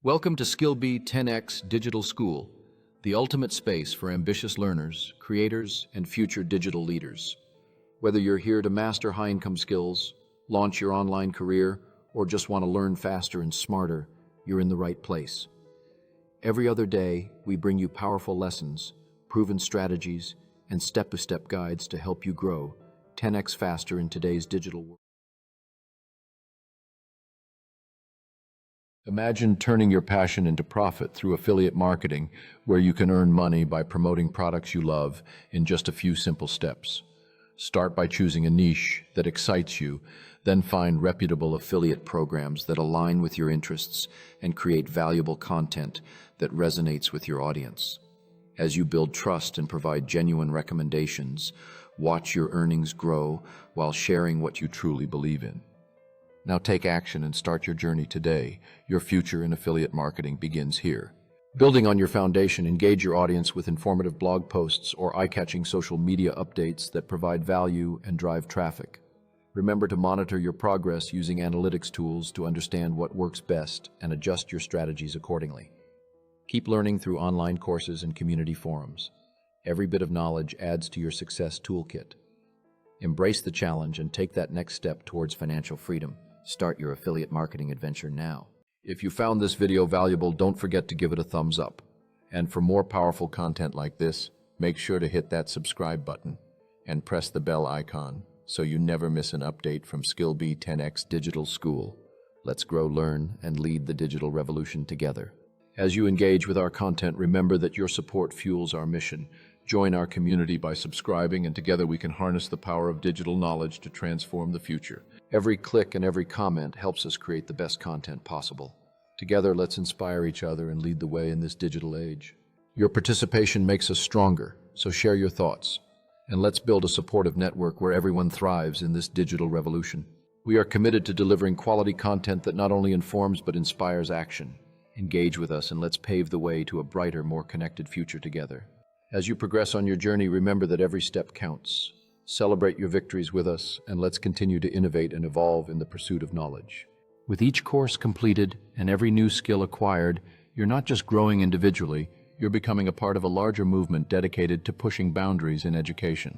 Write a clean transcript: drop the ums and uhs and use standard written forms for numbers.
Welcome to SkillBee 10X Digital School, the ultimate space for ambitious learners, creators, and future digital leaders. Whether you're here to master high-income skills, launch your online career, or just want to learn faster and smarter, you're in the right place. Every other day, we bring you powerful lessons, proven strategies, and step-by-step guides to help you grow 10X faster in today's digital world. Imagine turning your passion into profit through affiliate marketing, where you can earn money by promoting products you love in just a few simple steps. Start by choosing a niche that excites you, then find reputable affiliate programs that align with your interests and create valuable content that resonates with your audience. As you build trust and provide genuine recommendations, watch your earnings grow while sharing what you truly believe in. Now take action and start your journey today. Your future in affiliate marketing begins here. Building on your foundation, engage your audience with informative blog posts or eye-catching social media updates that provide value and drive traffic. Remember to monitor your progress using analytics tools to understand what works best and adjust your strategies accordingly. Keep learning through online courses and community forums. Every bit of knowledge adds to your success toolkit. Embrace the challenge and take that next step towards financial freedom. Start your affiliate marketing adventure now. If you found this video valuable, don't forget to give it a thumbs up. And for more powerful content like this, make sure to hit that subscribe button and press the bell icon so you never miss an update from SkillBee 10X Digital School. Let's grow, learn, and lead the digital revolution together. As you engage with our content, remember that your support fuels our mission. Join our community by subscribing, and together we can harness the power of digital knowledge to transform the future. Every click and every comment helps us create the best content possible. Together, let's inspire each other and lead the way in this digital age. Your participation makes us stronger, so share your thoughts. And let's build a supportive network where everyone thrives in this digital revolution. We are committed to delivering quality content that not only informs but inspires action. Engage with us and let's pave the way to a brighter, more connected future together. As you progress on your journey, remember that every step counts. Celebrate your victories with us, and let's continue to innovate and evolve in the pursuit of knowledge. With each course completed and every new skill acquired, you're not just growing individually, you're becoming a part of a larger movement dedicated to pushing boundaries in education.